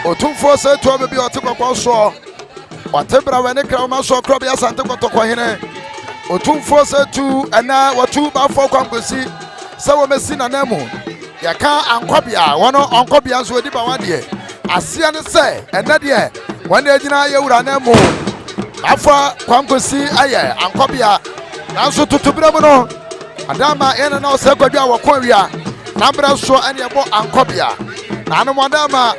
Otumfo se to be bi otekwa so. Watebra we ne kra ma so kro be asante kotokwa hene. Otumfo se tu ana watu ba fo kwamgosi. Se wo mesi na namu. Yaka ankobia wono ankobia so edi ba wade. Asia ne se ene de wona agina yewura namu. Afa kwamgosi aye ankobia. Nanso tutubira mu no. Adama ene na ose kwadwa wokon wia. Nambra so ene ebo ankobia. Na anu madama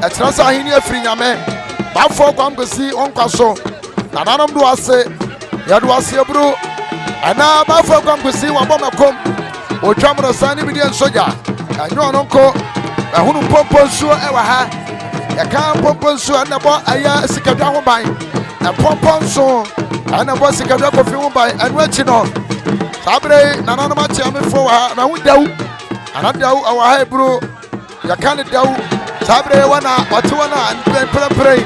etrasa hini afiri nyame. Bafo kwamgosi onkwaso. Na nanom do ase yado ase bru. Ana bafo kwamgosi wabomakom. Otwamro sani bi de soja. Anyo nonko ehunu pompon so ewa ha. Yaka pompon so na bo aya sikadwa ho ban. Na pompon so ana bo sikadwa kofi ho ban anu achi no. Sabre nananom achi amefo ha na hu dawu. Ana dawu awa ha bru. Yaka ne dawu. Sabre wana otu wana pray.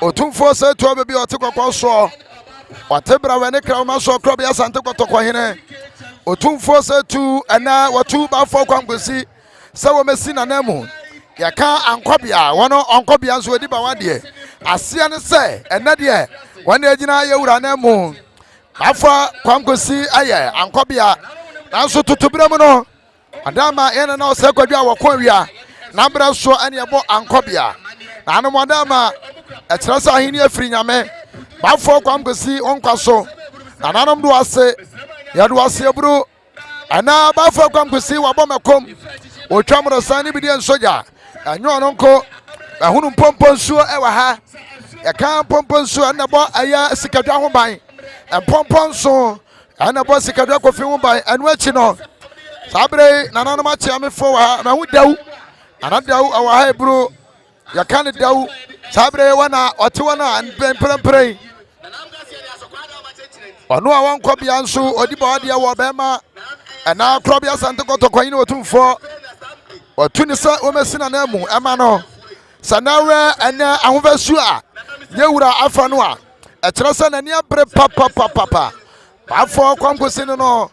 Otumfo se to be bi ote kokko so watebra we ne kra ma so kro be asante kotoko hene otumfo se tu ana watu ba fo kwamgosi se wo mesi na namu yaka ankobia wono onkobia nso edi ba wade ase ne se ena de wona agina yewura namu afa kwamgosi aye ankobia nanso tutubira mu no adama ene na ose kwadwa wokon wia na bra so ane ebo ankobia na anu adama etrasa ahini afiri nyame bafo kwamgosi onkwaso na nanom do ase ya do ase bro ana bafo kwamgosi wabo makom otwamro sane bi de soja anyo nonko ahunu pompon suo ewa ha ya kan pompon suo na bo aya sikadwa ho ban pompon so ana bo sikadwa kofi ho ban anu achi no sabre nananom achi amefo wa ma hu daw ana daw awa ha bro ya kan daw sabre wana otewana pempempre onu awon kobia nso odiba wade wo bema ana krobia sante kotokwan ni otumfo otuni sa o mesina na mu ema no sanawe ana ahovasu a yewura afa no a ekere sa nani abre papa bafo kwamkosi no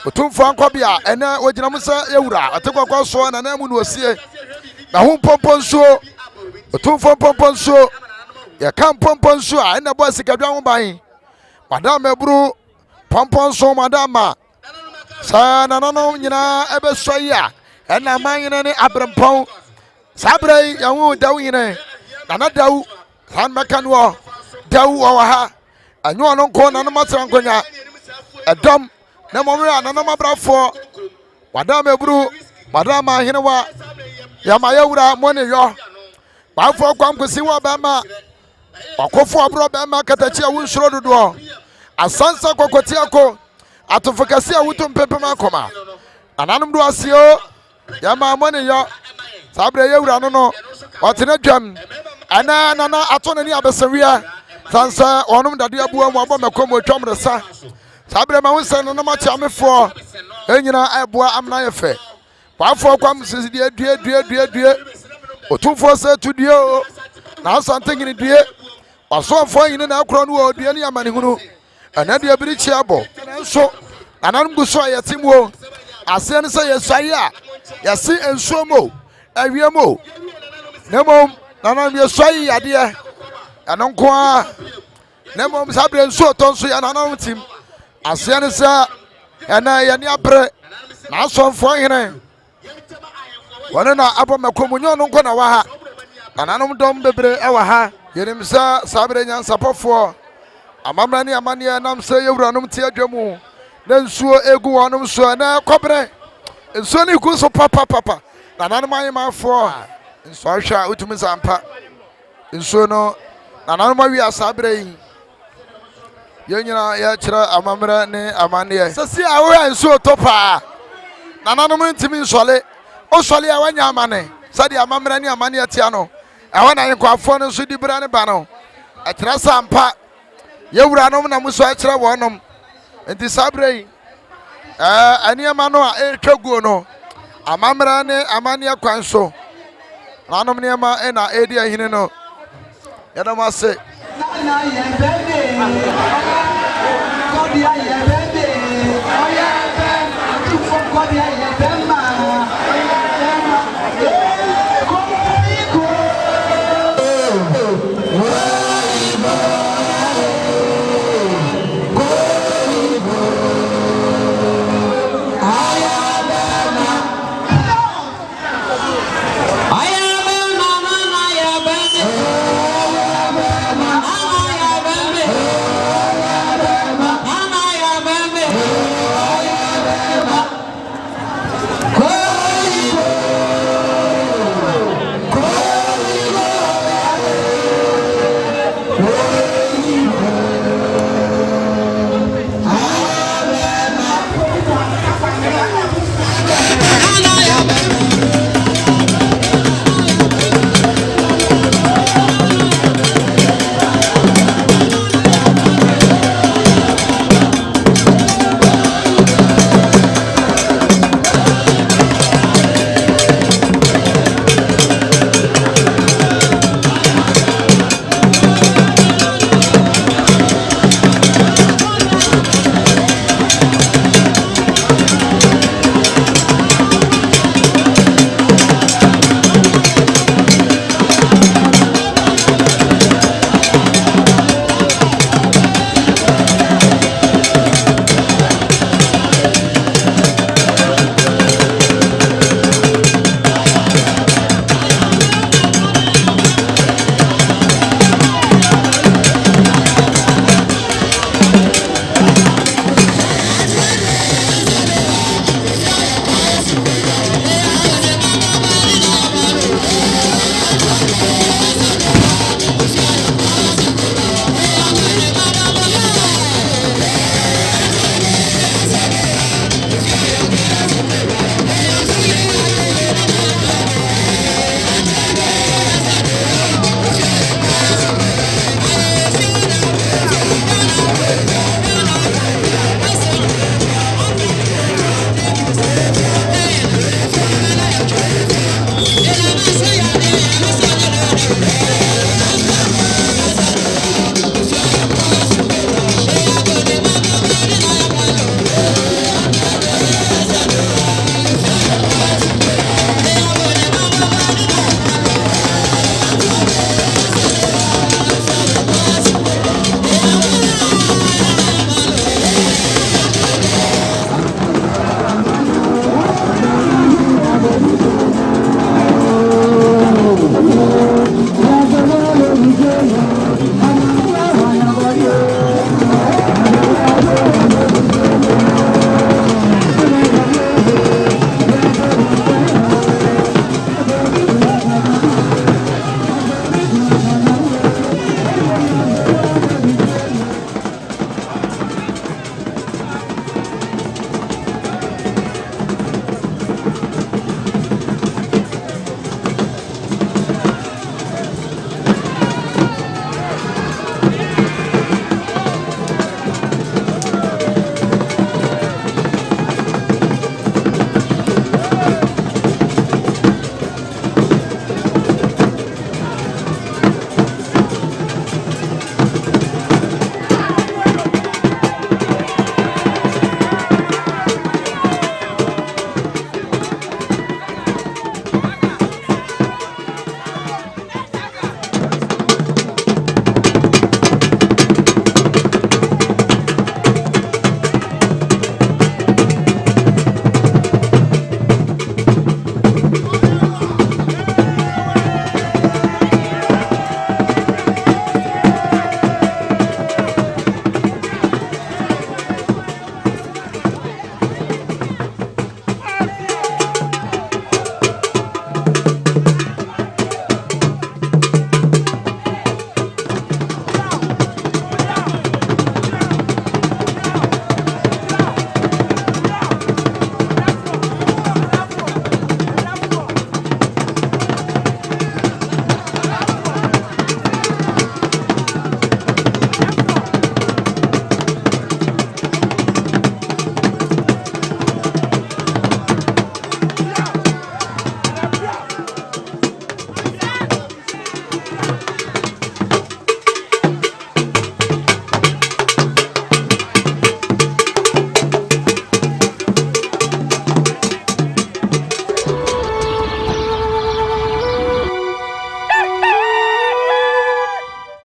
otumfo ankobia ana ogina musa yewura atekokwa so na na mu no osie na hu pomponso otumfo pomponso ya kan pomponso a na bo sikadwa ho ban madam ebru pomponso madama sa na no nyina ebe soya ena manyina ne abrempon sabre ya hu daw nyine na daw han mekanwo daw wa ha anyo no nko na no matra nkonya edom na momra na no mabrafo madam ebru madam ahenewa ya mayewura mone yo bafo kwamkosi wa bema wakofo abro bema katachi awunsoro dodo asansa kokoti ako atofokasi awuto mpempem akoma ananum do asio ya ma mone yo sabre yewura no otene dwam ana nana atone ni abesewia sansa onum dade abuwa mu abomakom otwamresa sabre ma wonse no ma chiamefo enyina eboa amna yefe bafo kwamkosi due otumfo se tudio na asante ngini due wasofo yini na akro no odue ni amane hunu ana de abiri chiabo nso ananum guso ayetimuo ase ne se yesaye a yesi ensuomo awiemo nemom nanam yesaye yade anonko a nemom sabre nsuo tonso ya nanam tim ase ne se ana yani apre na asofo hene wana na abomakomunyo no nko na wa ha ananum dom bebre ewa ha yenim sa sabre nyan sapofo amamra ni amane nam se yewuranom tie adwamu na nsuo egu wonum so na kobre nsuo ni ku so papa nananum ayemafo nsuo ahwa utumi sampa nsuo no nananum awi asabre yi yenyina ya kira amamra ni amane sesi awo nsuo topa nananum ntimi nsole osole ya wanya amane sadi amamra ni amane atia no awana yenkwafo no so dibra ne ba no akira sampa yewura no na muso akira wonom enti sabre aniema no a etwaguo no amamra ne amane akwanso nanom niema na edi ahine no yadamase